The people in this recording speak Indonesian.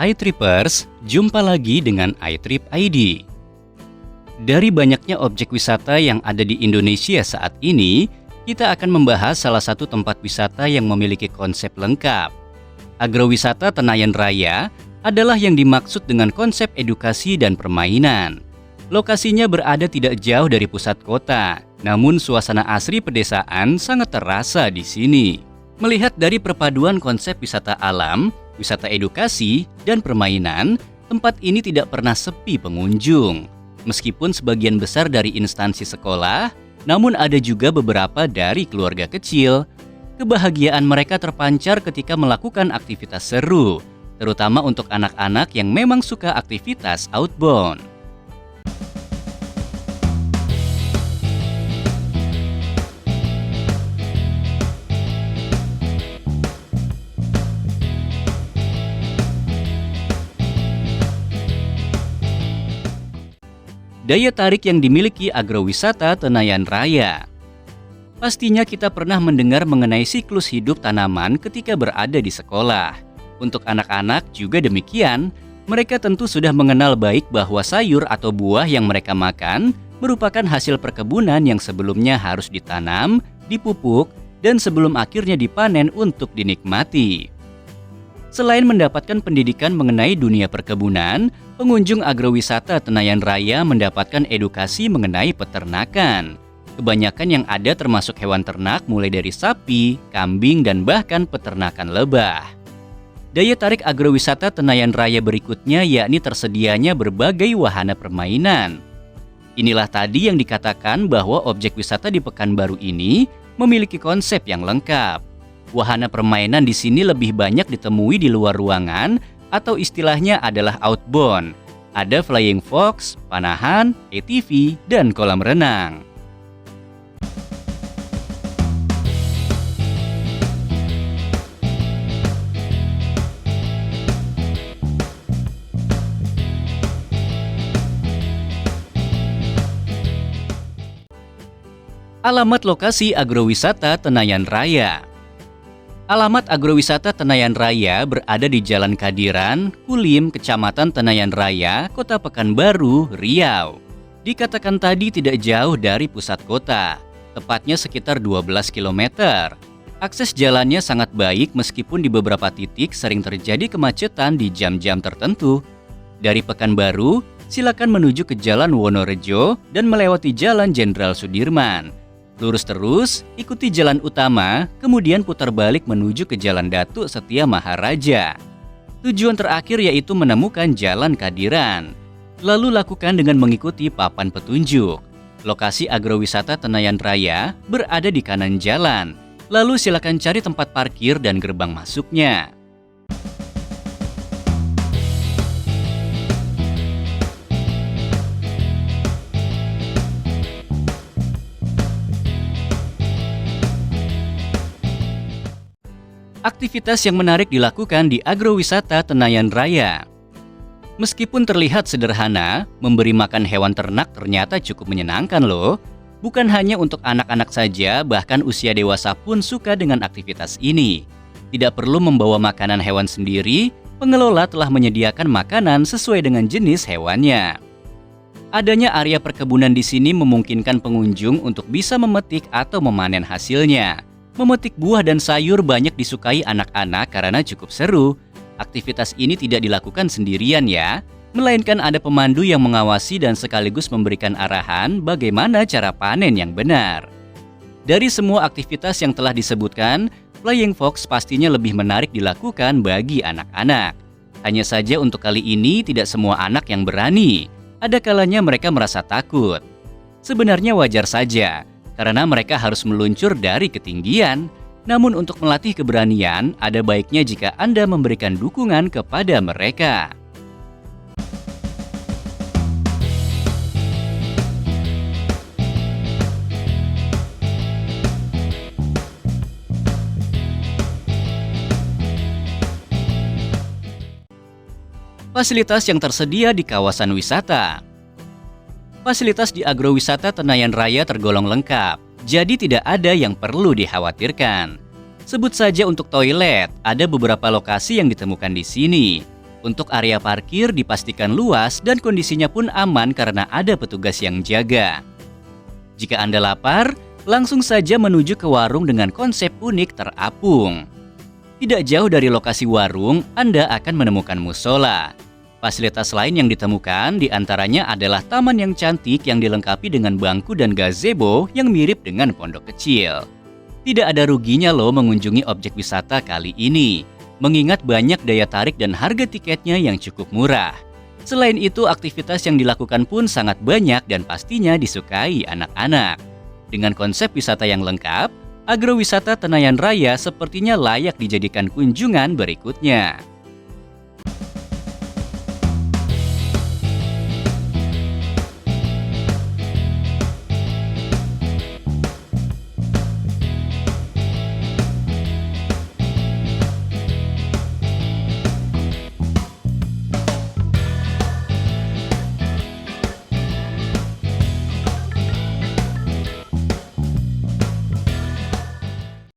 iTrippers, jumpa lagi dengan iTrip ID. Dari banyaknya objek wisata yang ada di Indonesia saat ini, kita akan membahas salah satu tempat wisata yang memiliki konsep lengkap. Agrowisata Tenayan Raya adalah yang dimaksud dengan konsep edukasi dan permainan. Lokasinya berada tidak jauh dari pusat kota, namun suasana asri pedesaan sangat terasa di sini. Melihat dari perpaduan konsep wisata alam, wisata edukasi, dan permainan, tempat ini tidak pernah sepi pengunjung. Meskipun sebagian besar dari instansi sekolah, namun ada juga beberapa dari keluarga kecil. Kebahagiaan mereka terpancar ketika melakukan aktivitas seru, terutama untuk anak-anak yang memang suka aktivitas outbound. Daya tarik yang dimiliki agrowisata Tenayan Raya. Pastinya kita pernah mendengar mengenai siklus hidup tanaman ketika berada di sekolah. Untuk anak-anak juga demikian, mereka tentu sudah mengenal baik bahwa sayur atau buah yang mereka makan merupakan hasil perkebunan yang sebelumnya harus ditanam, dipupuk, dan sebelum akhirnya dipanen untuk dinikmati. Selain mendapatkan pendidikan mengenai dunia perkebunan, pengunjung agrowisata Tenayan Raya mendapatkan edukasi mengenai peternakan. Kebanyakan yang ada termasuk hewan ternak mulai dari sapi, kambing, dan bahkan peternakan lebah. Daya tarik agrowisata Tenayan Raya berikutnya yakni tersedianya berbagai wahana permainan. Inilah tadi yang dikatakan bahwa objek wisata di Pekanbaru ini memiliki konsep yang lengkap. Wahana permainan di sini lebih banyak ditemui di luar ruangan atau istilahnya adalah outbound. Ada flying fox, panahan, ATV, dan kolam renang. Alamat lokasi agrowisata Tenayan Raya. Alamat agrowisata Tenayan Raya berada di Jalan Kadiran, Kulim, Kecamatan Tenayan Raya, Kota Pekanbaru, Riau. Dikatakan tadi tidak jauh dari pusat kota, tepatnya sekitar 12 km. Akses jalannya sangat baik meskipun di beberapa titik sering terjadi kemacetan di jam-jam tertentu. Dari Pekanbaru, silakan menuju ke Jalan Wonorejo dan melewati Jalan Jenderal Sudirman. Lurus terus, ikuti jalan utama, kemudian putar balik menuju ke Jalan Datuk Setia Maharaja. Tujuan terakhir yaitu menemukan Jalan Kadiran. Lalu lakukan dengan mengikuti papan petunjuk. Lokasi agrowisata Tenayan Raya berada di kanan jalan. Lalu silakan cari tempat parkir dan gerbang masuknya. Aktivitas yang menarik dilakukan di agrowisata Tenayan Raya. Meskipun terlihat sederhana, memberi makan hewan ternak ternyata cukup menyenangkan loh. Bukan hanya untuk anak-anak saja, bahkan usia dewasa pun suka dengan aktivitas ini. Tidak perlu membawa makanan hewan sendiri, pengelola telah menyediakan makanan sesuai dengan jenis hewannya. Adanya area perkebunan di sini memungkinkan pengunjung untuk bisa memetik atau memanen hasilnya. Memetik buah dan sayur banyak disukai anak-anak karena cukup seru. Aktivitas ini tidak dilakukan sendirian ya, melainkan ada pemandu yang mengawasi dan sekaligus memberikan arahan bagaimana cara panen yang benar. Dari semua aktivitas yang telah disebutkan, flying fox pastinya lebih menarik dilakukan bagi anak-anak. Hanya saja untuk kali ini tidak semua anak yang berani. Ada kalanya mereka merasa takut. Sebenarnya wajar saja, karena mereka harus meluncur dari ketinggian. Namun untuk melatih keberanian, ada baiknya jika Anda memberikan dukungan kepada mereka. Fasilitas yang tersedia di kawasan wisata. Fasilitas di agrowisata Tenayan Raya tergolong lengkap, jadi tidak ada yang perlu dikhawatirkan. Sebut saja untuk toilet, ada beberapa lokasi yang ditemukan di sini. Untuk area parkir dipastikan luas dan kondisinya pun aman karena ada petugas yang jaga. Jika Anda lapar, langsung saja menuju ke warung dengan konsep unik terapung. Tidak jauh dari lokasi warung, Anda akan menemukan musola. Fasilitas lain yang ditemukan diantaranya adalah taman yang cantik yang dilengkapi dengan bangku dan gazebo yang mirip dengan pondok kecil. Tidak ada ruginya loh mengunjungi objek wisata kali ini, mengingat banyak daya tarik dan harga tiketnya yang cukup murah. Selain itu, aktivitas yang dilakukan pun sangat banyak dan pastinya disukai anak-anak. Dengan konsep wisata yang lengkap, agrowisata Tenayan Raya sepertinya layak dijadikan kunjungan berikutnya.